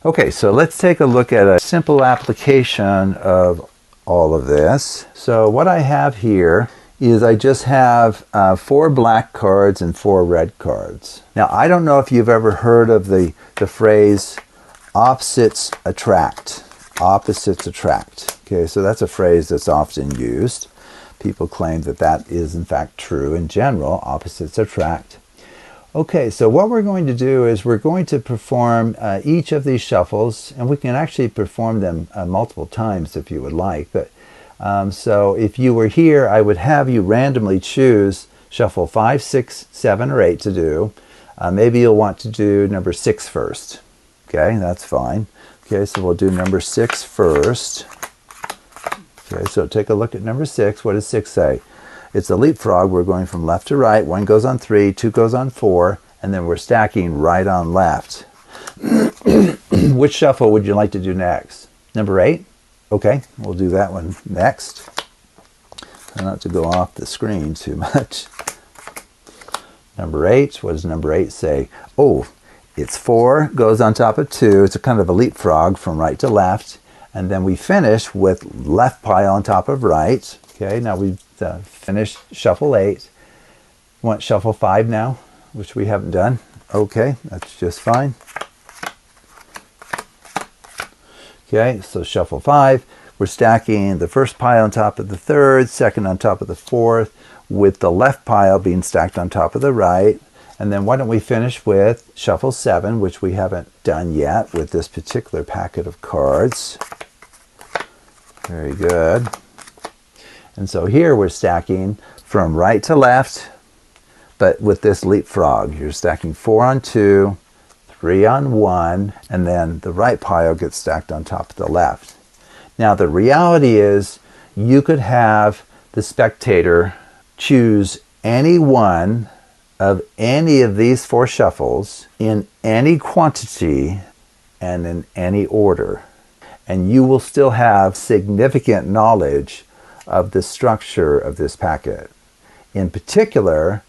Okay, so let's take a look at a simple application of all of this. So what I have here is I just have 4 black cards and 4 red cards. Now, I don't know if you've ever heard of the phrase opposites attract. Opposites attract. Okay, so that's a phrase that's often used. People claim that that is in fact true in general. Opposites attract. Okay, so what we're going to do is we're going to perform each of these shuffles, and we can actually perform them multiple times if you would like. But so if you were here, I would have you randomly choose shuffle 5, 6, 7, or 8 to do. Maybe you'll want to do number 6 first. Okay, that's fine. Okay, so we'll do number 6 first. Okay, so take a look at number 6. What does 6 say? It's a leapfrog. We're going from left to right. 1 goes on 3, 2 goes on 4, and then we're stacking right on left. Which shuffle would you like to do next? Number 8? Okay, we'll do that one next. Try not to go off the screen too much. Number 8, what does number 8 say? Oh, it's 4, goes on top of 2. It's a kind of a leapfrog from right to left. And then we finish with left pile on top of right. Okay, now we've finished shuffle 8. Want shuffle 5 now, which we haven't done. Okay, that's just fine. Okay, so shuffle 5. We're stacking the first pile on top of the third, second on top of the fourth, with the left pile being stacked on top of the right. And then why don't we finish with shuffle 7, which we haven't done yet with this particular packet of cards. Very good. And so here we're stacking from right to left, but with this leapfrog. You're stacking 4 on 2, 3 on 1, and then the right pile gets stacked on top of the left. Now the reality is you could have the spectator choose any one of any of these 4 shuffles in any quantity and in any order. And you will still have significant knowledge of the structure of this packet. In particular,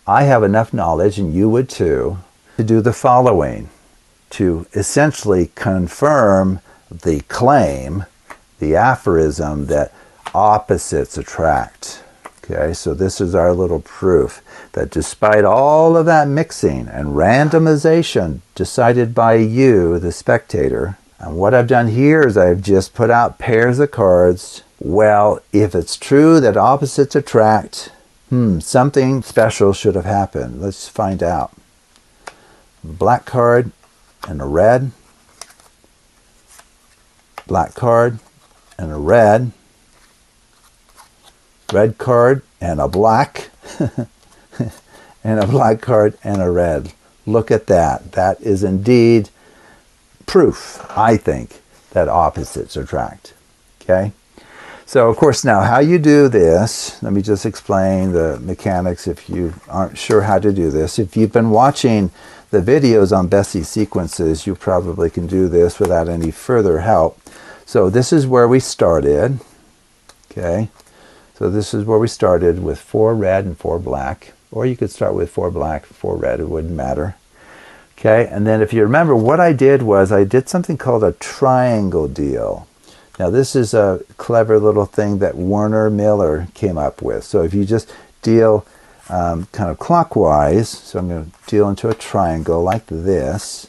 I have enough knowledge, and you would too, to do the following, to essentially confirm the claim, the aphorism that opposites attract. Okay, so this is our little proof that despite all of that mixing and randomization decided by you, the spectator, and what I've done here is I've just put out pairs of cards. Well, if it's true that opposites attract, something special should have happened. Let's find out. Black card and a red. Black card and a red. Red card and a black. And a black card and a red. Look at that. That is indeed proof, I think, that opposites attract. Okay? So, of course, now how you do this, let me just explain the mechanics if you aren't sure how to do this. If you've been watching the videos on Bessey Sequences, you probably can do this without any further help. So this is where we started. Okay? So this is where we started with 4 red and 4 black. Or you could start with 4 black, 4 red, it wouldn't matter. Okay, and then if you remember, what I did was I did something called a triangle deal. Now this is a clever little thing that Werner Miller came up with. So if you just deal kind of clockwise, so I'm going to deal into a triangle like this,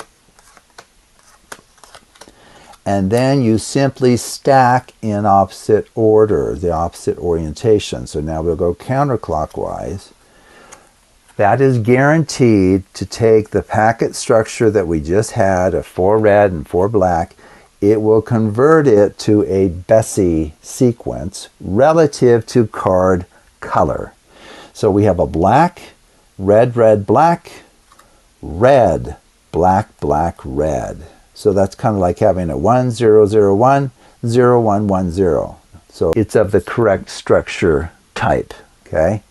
and then you simply stack in opposite order, the opposite orientation. So now we'll go counterclockwise. That is guaranteed to take the packet structure that we just had of 4 red and 4 black. It will convert it to a Bessey sequence relative to card color. So we have a black, red, red, black, red, black, black, red. So that's kind of like having a 1, 0, 0, 1, 0, 1, 1, 0. So it's of the correct structure type. Okay?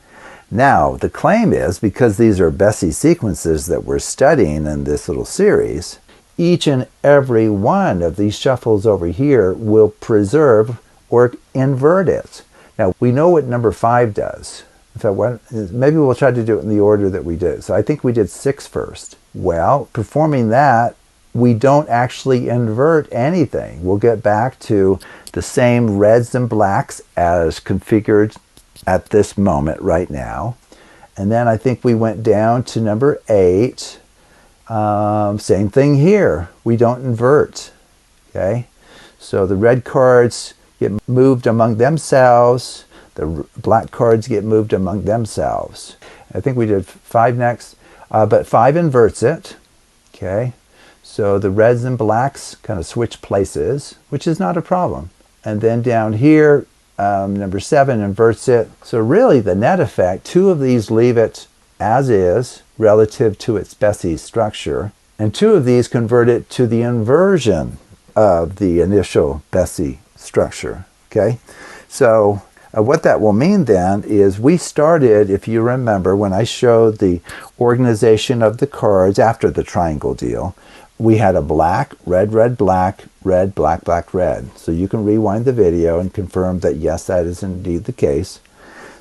Now, the claim is, because these are Bessey sequences that we're studying in this little series, each and every one of these shuffles over here will preserve or invert it. Now, we know what number 5 does. In fact, maybe we'll try to do it in the order that we did. So I think we did 6 first. Well, performing that we don't actually invert anything. We'll get back to the same reds and blacks as configured at this moment right now. And then I think we went down to number 8. Same thing here. We don't invert. Okay? So the red cards get moved among themselves. The black cards get moved among themselves. I think we did 5 next. But 5 inverts it. Okay? So the reds and blacks kind of switch places, which is not a problem. And then down here, number 7 inverts it. So really the net effect, 2 of these leave it as is relative to its Bessey structure, and 2 of these convert it to the inversion of the initial Bessey structure. Okay, so what that will mean then is we started, if you remember, when I showed the organization of the cards after the triangle deal, we had a black, red, red, black, red, black, black, red. So you can rewind the video and confirm that yes, that is indeed the case.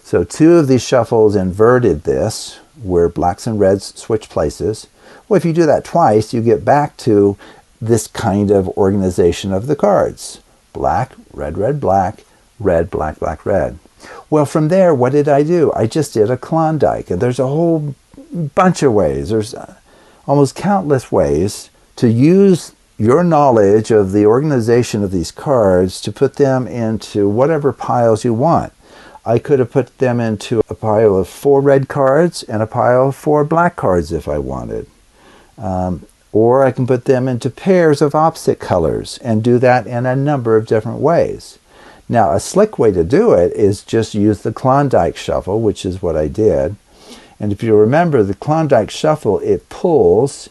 So 2 of these shuffles inverted this, where blacks and reds switch places. Well, if you do that twice, you get back to this kind of organization of the cards. Black, red, red, black, red, black, black, red. Well, from there, what did I do? I just did a Klondike. And there's a whole bunch of ways. There's almost countless ways to use your knowledge of the organization of these cards to put them into whatever piles you want. I could have put them into a pile of 4 red cards and a pile of 4 black cards if I wanted. Or I can put them into pairs of opposite colors and do that in a number of different ways. Now, a slick way to do it is just use the Klondike shuffle, which is what I did. And if you remember, the Klondike shuffle, it pulls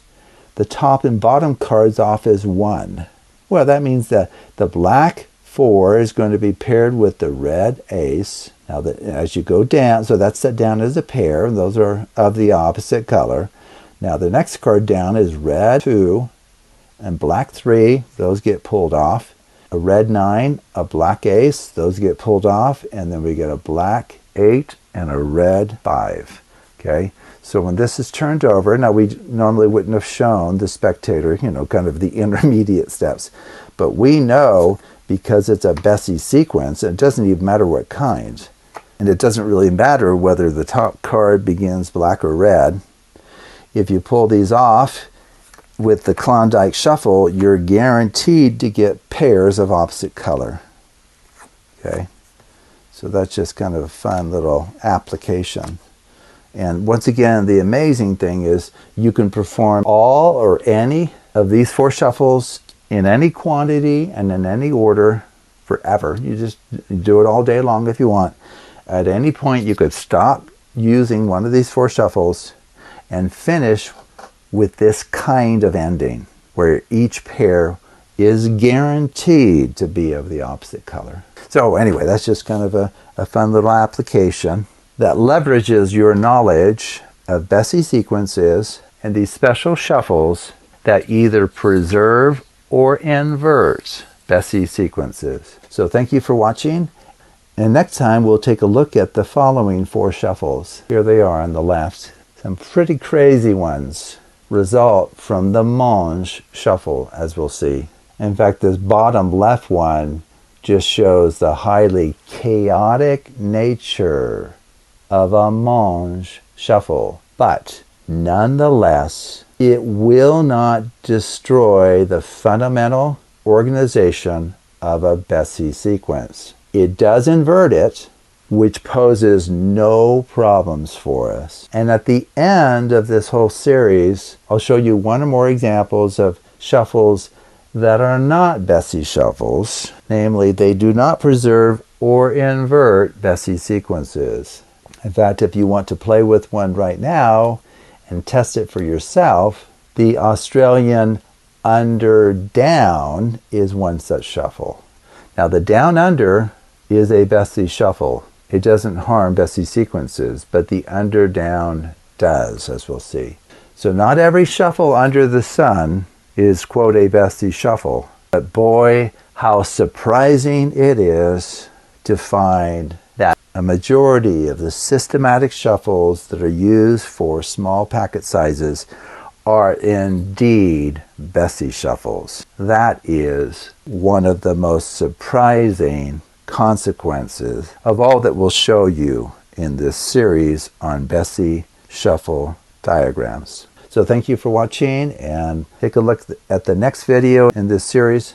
the top and bottom cards off as 1. Well, that means that the black 4 is going to be paired with the red ace. Now, as you go down, so that's set down as a pair, and those are of the opposite color. Now, the next card down is red 2 and black 3. Those get pulled off. A red 9, a black ace. Those get pulled off. And then we get a black 8 and a red 5. Okay? So when this is turned over, now we normally wouldn't have shown the spectator, kind of the intermediate steps. But we know, because it's a Bessey sequence, it doesn't even matter what kind. And it doesn't really matter whether the top card begins black or red. If you pull these off with the Klondike shuffle, you're guaranteed to get pairs of opposite color. Okay? So that's just kind of a fun little application. And once again, the amazing thing is you can perform all or any of these 4 shuffles in any quantity and in any order forever. You just do it all day long if you want. At any point, you could stop using one of these 4 shuffles and finish with this kind of ending, where each pair is guaranteed to be of the opposite color. So anyway, that's just kind of a fun little application that leverages your knowledge of Bessey sequences and these special shuffles that either preserve or invert Bessey sequences. So thank you for watching, and next time we'll take a look at the following 4 shuffles. Here they are on the left. Some pretty crazy ones result from the Monge shuffle, as we'll see. In fact, this bottom left one just shows the highly chaotic nature of a Monge shuffle. But nonetheless, it will not destroy the fundamental organization of a Bessey sequence. It does invert it, which poses no problems for us. And at the end of this whole series, I'll show you 1 or more examples of shuffles that are not Bessey shuffles. Namely, they do not preserve or invert Bessey sequences. In fact, if you want to play with one right now and test it for yourself, the Australian under-down is one such shuffle. Now, the down-under is a Bessey shuffle. It doesn't harm Bessey sequences, but the under-down does, as we'll see. So not every shuffle under the sun is, quote, a Bessey shuffle. But boy, how surprising it is to find that a majority of the systematic shuffles that are used for small packet sizes are indeed Bessey shuffles. That is one of the most surprising consequences of all that we'll show you in this series on Bessey shuffle diagrams. So thank you for watching, and take a look at the next video in this series.